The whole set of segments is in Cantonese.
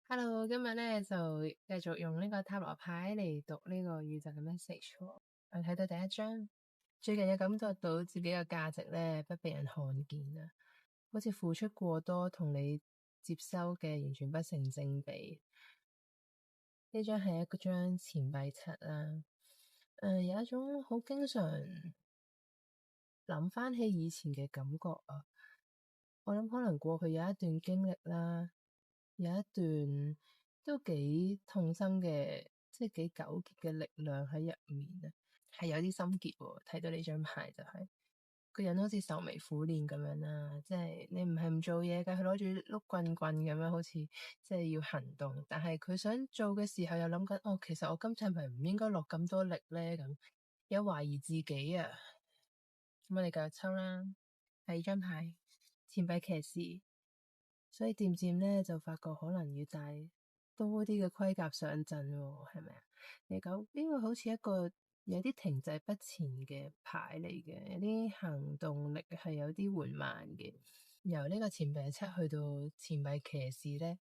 Hello，今日咧就繼續用呢個塔羅牌嚟讀呢個宇宙嘅 message。我睇到第一張，最近有感覺到自己嘅價值咧不被人看見啊，好似付出過多同你接收嘅完全不成正比。呢張係一張錢幣七啦，有一種好經常諗翻起以前嘅感覺啊。我諗可能過去有一段經歷啦，有一段都幾痛心嘅，即係幾糾結嘅力量喺入面啊，係有啲心結喎。睇到呢張牌就係個人好似愁眉苦臉咁樣啦，即係你唔係唔做嘢㗎，佢攞住碌棍棍咁樣，好似即係要行動，但係佢想做嘅時候又諗緊，哦，其實我今次係咪唔應該落咁多力咧？咁有懷疑自己啊。咁我哋繼續抽啦，第二張牌錢幣騎士。所以漸漸咧就發覺可能要帶多啲嘅盔甲上陣喎，係咪啊？呢個好似一個有啲停滯不前嘅牌嚟嘅，有啲行動力係有啲緩慢嘅。由呢個錢幣七去到錢幣騎士咧，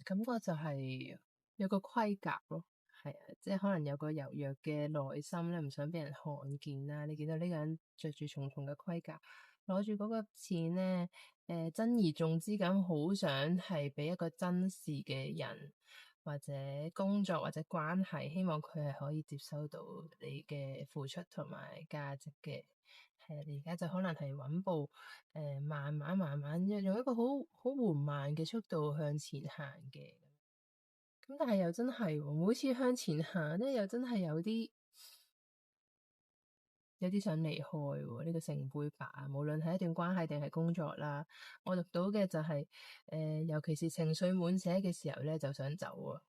感覺就係有個盔甲咯，係啊，即係可能有個柔弱嘅內心咧，唔想俾人看見啦。你見到呢個人着住重重嘅盔甲，攞住嗰個錢咧。珍而重之咁，好想係俾一個真實嘅人或者工作或者關係，希望佢係可以接收到你嘅付出同埋價值嘅。係啊，你而家就可能係穩步，慢慢用一個好緩慢嘅速度向前行嘅。咁但係又真係喎，每次向前行咧，又真係有啲想離開喎，呢個聖杯八，無論係一段關係定係工作啦，我讀到嘅就係尤其是情緒滿瀉嘅時候咧，就想走啊，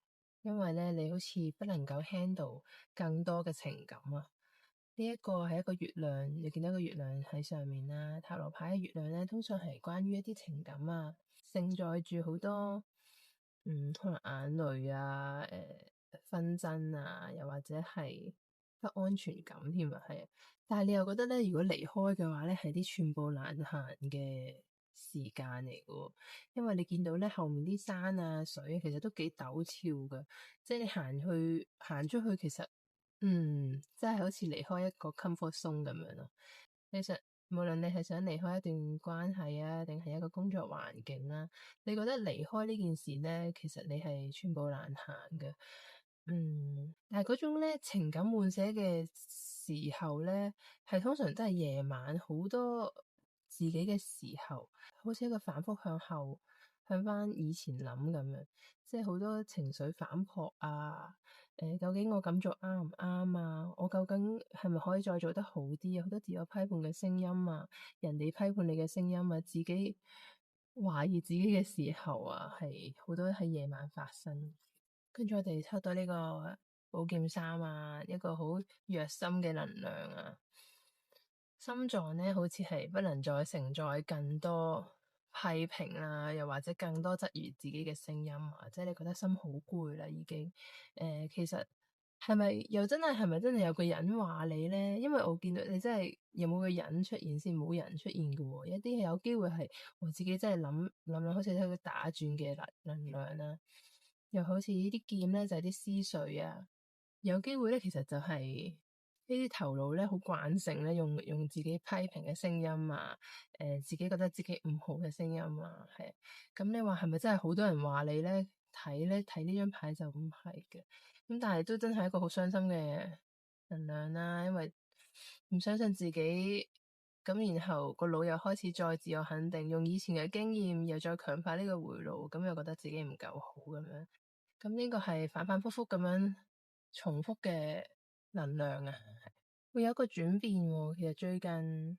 因為咧你好似不能夠 handle 更多嘅情感啊。呢一個係一個月亮，你見到個月亮喺上面啦。塔羅牌嘅月亮咧，通常係關於一啲情感啊，盛載住好多可能眼淚啊、紛爭啊，又或者係不安全感添啊，係啊。但係你又覺得咧，如果離開嘅話咧，係啲寸步難行嘅時間嚟嘅，因為你見到咧後面啲山啊水其實都幾陡峭噶，即係你行出去，其實真係好似離開一個 comfort zone 咁樣咯。其實無論你係想離開一段關係啊，定係一個工作環境啦，你覺得離開呢件事咧，其實你係寸步難行嘅。但係嗰種咧情感滿瀉嘅時候咧，係通常都係夜晚好多自己嘅時候，好似一個反覆向後向翻以前諗咁樣，即係好多情緒反撲啊。究竟我咁做啱唔啱啊？我究竟係咪可以再做得好啲啊？好多自我批判嘅聲音啊，人哋批判你嘅聲音啊，自己懷疑自己嘅時候啊，係好多喺夜晚發生。跟住我哋抽到呢個寶劍三啊，一個好弱心嘅能量啊，心臟咧好似係不能再承載更多批評啦，又或者更多質疑自己嘅聲音啊，即係你覺得心好攰啦，已經。其實係咪又真係係咪有個人話你咧？因為我見到你真係有冇個人出現先，冇人出現嘅喎，一啲係有機會係我自己真係諗，好似喺度打轉嘅能量啦。又好似呢啲劍咧，就係啲思緒啊，有機會咧，其實就係呢啲頭腦咧，好慣性咧，用自己批評嘅聲音啊，自己覺得自己唔好嘅聲音啊，係。咁你話係咪真係好多人話你咧？睇呢張牌就唔係嘅，咁但係都真係一個好傷心嘅能量啦，因為唔相信自己，咁然後個腦又開始再自我肯定，用以前嘅經驗又再強化呢個回路，咁又覺得自己唔夠好咁樣。咁呢個係反反复复咁樣重複嘅能量啊，會有一個轉變喎。其實最近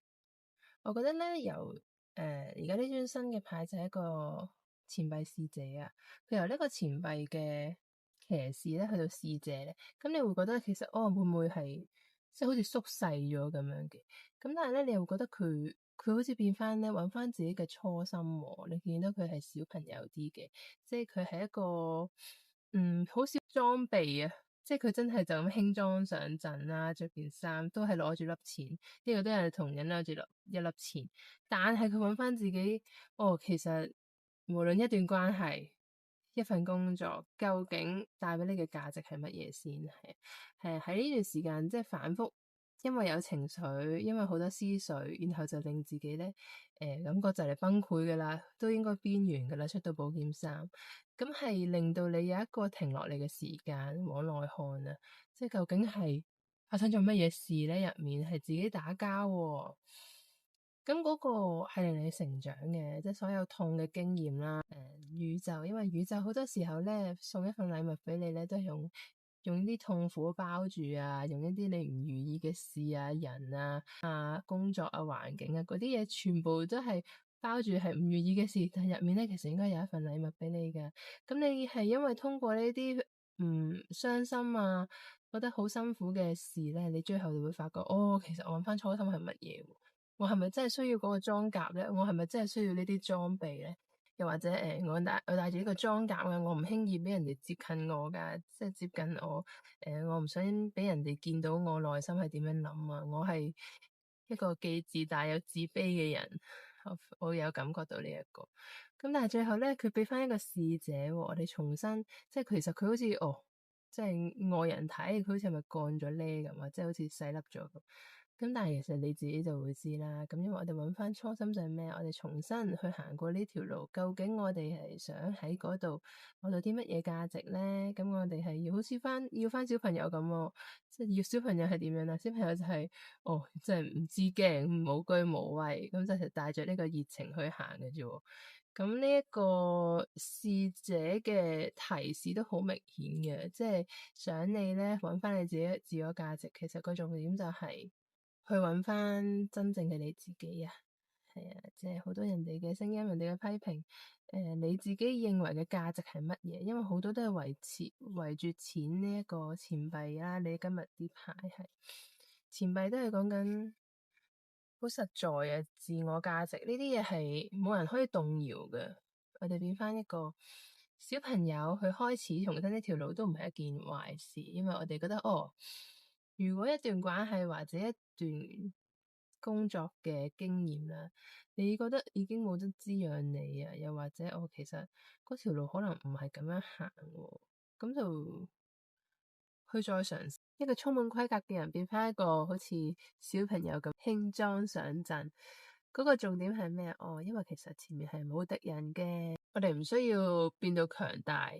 我覺得咧，由而家呢張新嘅牌就係一個錢幣侍者啊，佢由呢個錢幣嘅騎士咧去到侍者咧，咁你會覺得其實會唔會係即係好似縮細咗咁樣嘅？咁但係咧，你又會覺得佢好似變翻咧，揾翻自己嘅初心喎。你見到佢係小朋友啲嘅，即係佢係一個好少裝備啊，即係佢真係就咁輕裝上陣啦，着件衫都係攞住粒錢，呢個都係同人攞住一粒錢，但係佢揾翻自己，其實無論一段關係一份工作究竟帶俾你嘅價值係乜嘢先？係喺呢段時間即係反覆，因為有情緒，因為好多思緒，然後就令自己咧感覺就嚟崩潰噶啦，都應該邊緣噶啦，出到寶劍三，咁係令到你有一個停落嚟嘅時間往內看啊，即係究竟係發生咗乜嘢事咧？入面係自己打交喎。咁嗰個係令你成長嘅，即係所有痛嘅經驗啦。宇宙，因為宇宙好多時候咧送一份禮物俾你咧，都係用啲痛苦包住啊，用一啲你唔如意嘅事啊、人啊、工作啊、環境啊嗰啲嘢，全部都係包住係唔如意嘅事，但係入面咧其實應該有一份禮物俾你㗎。咁你係因為通過呢啲傷心啊，覺得好辛苦嘅事咧，你最後就會發覺，哦，其實我揾翻初心係乜嘢？我係咪真係需要嗰個裝甲咧？我係咪真係需要呢啲裝備咧？又或者我帶住呢個裝甲啊，我唔輕易俾人哋接近我㗎，即係接近我我唔想俾人哋見到我內心係點樣諗啊！我係一個既自大又自卑嘅人，我有感覺到呢一個。咁但係最後咧，佢俾翻一個使者，我哋重新即係其實佢好似即係外人睇佢好似係咪乾咗咧咁啊？即係好似細粒咗咁。咁但係其實你自己就會知啦。咁因為我哋揾翻初心就係咩？我哋重新去行過呢條路，究竟我哋係想喺嗰度攞到啲乜嘢價值咧？咁我哋係要好似要翻小朋友咁喎，即係要小朋友係點樣啊？小朋友就係即係唔知驚，冇懼無畏，咁就係帶着呢個熱情去行嘅啫。咁呢一個使者嘅提示都好明顯嘅，即係想你咧揾翻你自己自我價值。其實個重點就係去揾翻真正嘅你自己啊，係啊，即係好多人哋嘅聲音、人哋嘅批評，你自己認為嘅價值係乜嘢？因為好多都係圍住錢呢一個錢幣啦。你今日啲牌係錢幣都係講緊好實在啊，自我價值呢啲嘢係冇人可以動搖嘅。我哋變翻一個小朋友去開始重新呢條路都唔係一件壞事，因為我哋覺得如果一段關係或者一段工作嘅經驗啦，你覺得已經冇得滋養你啊，又或者其實嗰條路可能唔係咁樣行喎，咁就去再嘗試一個充滿規格嘅人變翻一個好似小朋友咁輕裝上陣。嗰個重點係咩？因為其實前面係冇敵人嘅，我哋唔需要變到強大。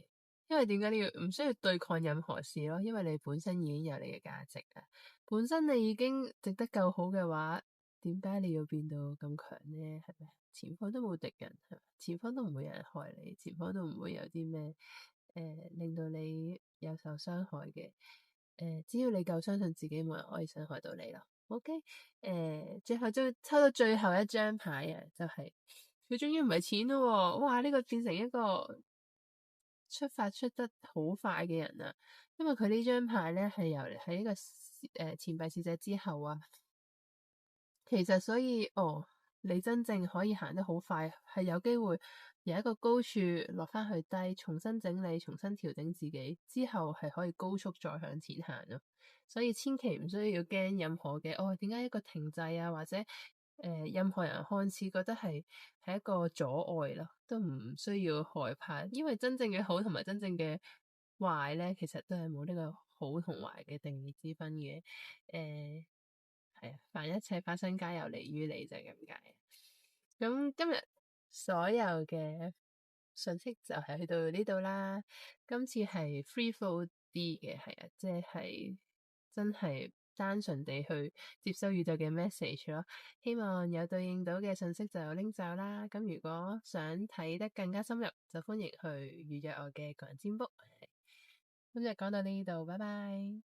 因為點解你唔需要對抗任何事咯？因為你本身已經有你嘅價值啊，本身你已經值得夠好嘅話，點解你要變到咁強呢？係咪？前方都冇敵人，係咪？前方都唔會有人害你，前方都唔會有啲咩令到你有受傷害嘅。只要你夠相信自己，冇人可以傷害到你咯。OK，最後就抽到最後一張牌啊，就係佢終於唔係錢咯。哇！呢個變成一個出發出得好快嘅人啊，因為佢呢張牌咧係由喺呢個錢幣使者之後啊，其實所以你真正可以行得好快，係有機會由一個高處落翻去低，重新整理、重新調整自己之後，係可以高速再向前行咯。所以千祈唔需要驚任何嘅點解一個停滯啊，或者任何人看似覺得係一個阻礙咯，都唔需要害怕，因為真正嘅好同埋真正嘅壞咧，其實都係冇呢個好同壞嘅定義之分嘅。係啊，凡一切發生皆由嚟於你，就係咁解。咁今日所有嘅信息就係去到呢度啦。今次係 free flow 啲嘅，係啊，即係真係單純地去接收宇宙嘅 message 咯。希望有對應到嘅信息就拎走啦。咁如果想睇得更加深入，就歡迎去預約我嘅個人占卜。今日講到呢度，拜拜。